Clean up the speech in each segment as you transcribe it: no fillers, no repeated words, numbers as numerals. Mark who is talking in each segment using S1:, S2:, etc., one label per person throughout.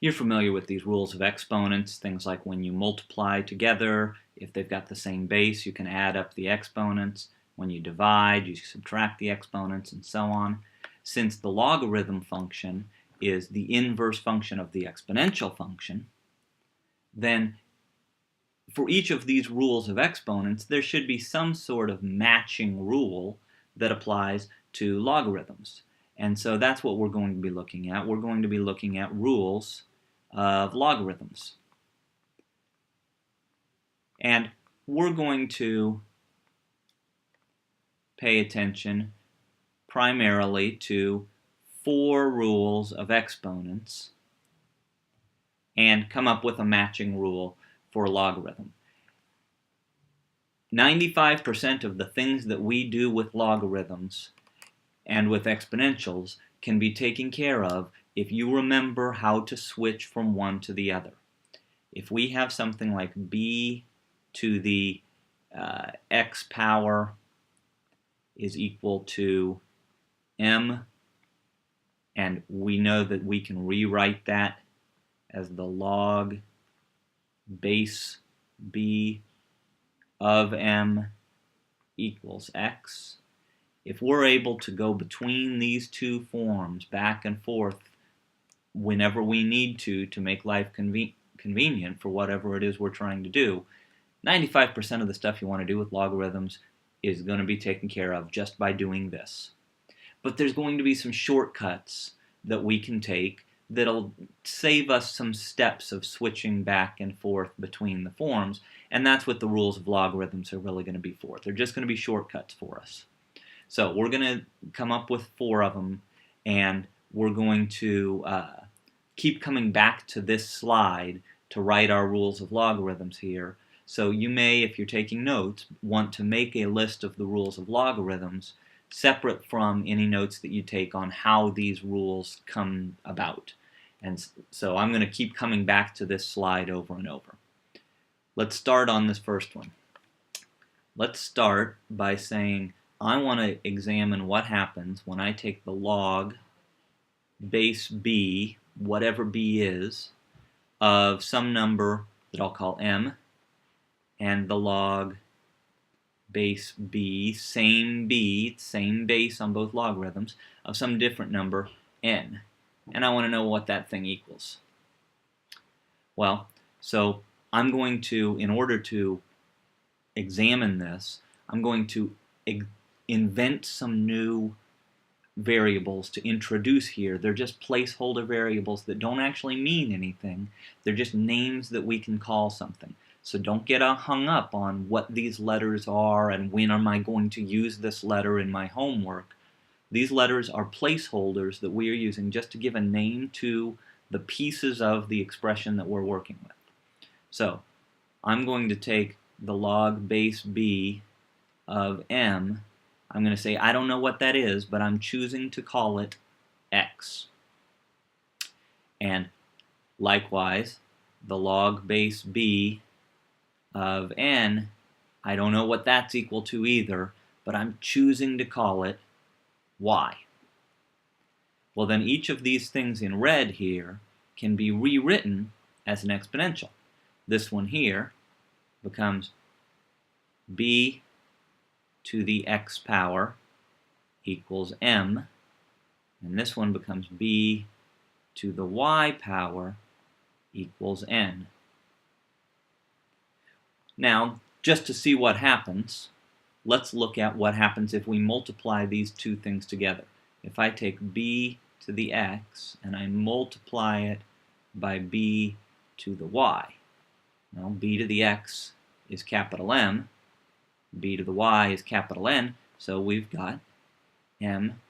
S1: You're familiar with these rules of exponents, things like when you multiply together, if they've got the same base, you can add up the exponents. When you divide, you subtract the exponents, and so on. Since the logarithm function is the inverse function of the exponential function, then for each of these rules of exponents, there should be some sort of matching rule that applies to logarithms. And so that's what we're going to be looking at. We're going to be looking at rules of logarithms. And we're going to pay attention primarily to 4 rules of exponents and come up with a matching rule for a logarithm. 95% of the things that we do with logarithms and with exponentials can be taken care of if you remember how to switch from one to the other. If we have something like b to the x power is equal to m, and we know that we can rewrite that as the log base b of m equals x. If we're able to go between these two forms back and forth whenever we need to make life convenient for whatever it is we're trying to do, 95% of the stuff you want to do with logarithms is going to be taken care of just by doing this. But there's going to be some shortcuts that we can take that'll save us some steps of switching back and forth between the forms, and that's what the rules of logarithms are really going to be for. They're just going to be shortcuts for us. So we're going to come up with 4 of them, and we're going to keep coming back to this slide to write our rules of logarithms here. So you may, if you're taking notes, want to make a list of the rules of logarithms separate from any notes that you take on how these rules come about. And so I'm going to keep coming back to this slide over and over. Let's start on this first one. Let's start by saying I want to examine what happens when I take the log base b, whatever b is, of some number that I'll call m, and the log base b, same base on both logarithms, of some different number, n. And I want to know what that thing equals. Well, so I'm going to, in order to examine this, I'm going to invent some new variables to introduce here. They're just placeholder variables that don't actually mean anything. They're just names that we can call something. So don't get hung up on what these letters are and when am I going to use this letter in my homework. These letters are placeholders that we are using just to give a name to the pieces of the expression that we're working with. So I'm going to take the log base b of m. I'm going to say I don't know what that is, but I'm choosing to call it x. And likewise, the log base b of n, I don't know what that's equal to either, but I'm choosing to call it y. Well, then each of these things in red here can be rewritten as an exponential. This one here becomes b to the x power equals m, and this one becomes b to the y power equals n. Now, just to see what happens, let's look at what happens if we multiply these two things together. If I take b to the x and I multiply it by b to the y, well, b to the x is capital M, b to the y is capital N, so we've got m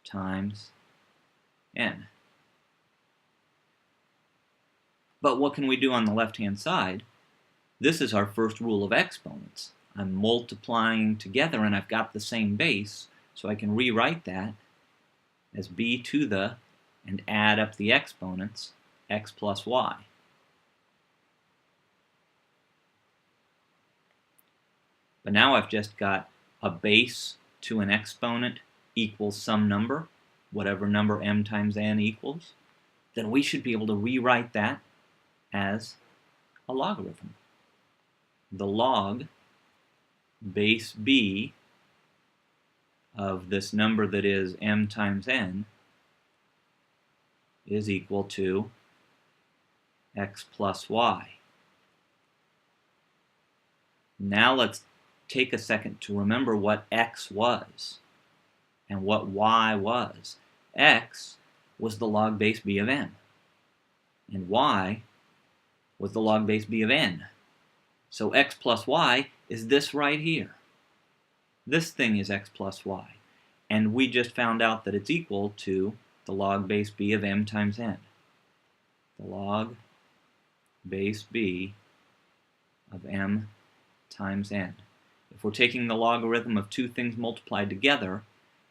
S1: times n. But what can we do on the left-hand side? This is our first rule of exponents. I'm multiplying together and I've got the same base, so I can rewrite that as b to the, and add up the exponents, x plus y. But now I've just got a base to an exponent equals some number, whatever number m times n equals. then we should be able to rewrite that as a logarithm. The log base b of this number that is m times n is equal to x plus y. Now let's take a second to remember what x was and what y was. X was the log base b of m, and y was the log base b of n. So x plus y is this right here. This thing is x plus y, and we just found out that it's equal to the log base b of m times n. The log base b of m times n. If we're taking the logarithm of two things multiplied together,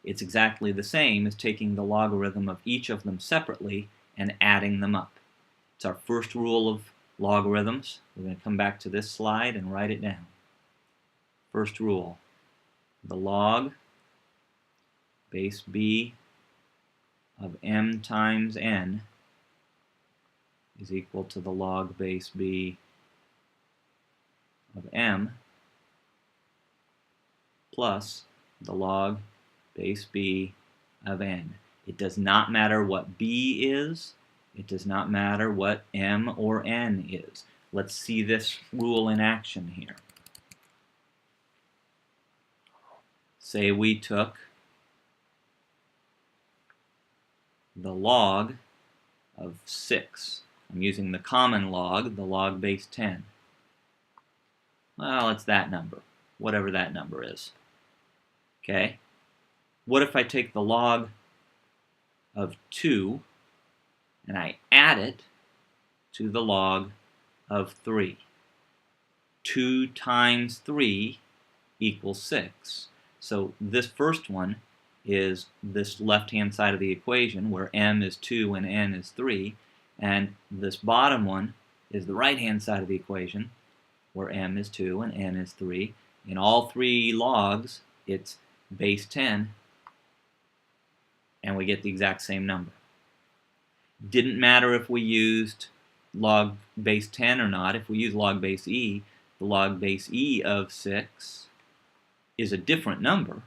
S1: it's exactly the same as taking the logarithm of each of them separately and adding them up. It's our first rule of logarithms. We're going to come back to this slide and write it down. First rule: the log base b of m times n is equal to the log base b of m plus the log base b of n. It does not matter what b is. It does not matter what m or n is. Let's see this rule in action here. Say we took the log of 6. I'm using the common log, the log base 10. Well, it's that number, whatever that number is. Okay? What if I take the log of 2 and I add it to the log of 3? 2 times 3 equals 6. So this first one is this left-hand side of the equation where m is 2 and n is 3, and this bottom one is the right-hand side of the equation where m is 2 and n is 3. In all three logs, it's base 10, and we get the exact same number. Didn't matter if we used log base 10 or not. If we use log base e, the log base e of 6 is a different number.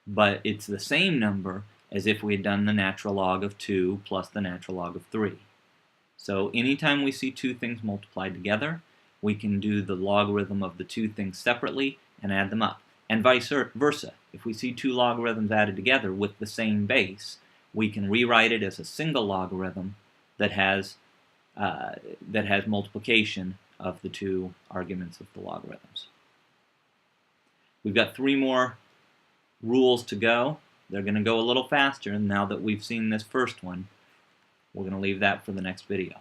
S1: But it's the same number as if we had done the natural log of 2 plus the natural log of 3. So anytime we see two things multiplied together, we can do the logarithm of the two things separately and add them up. And vice versa. If we see two logarithms added together with the same base, we can rewrite it as a single logarithm that has multiplication of the two arguments of the logarithms. We've got 3 more rules to go. They're going to go a little faster now that we've seen this first one. We're going to leave that for the next video.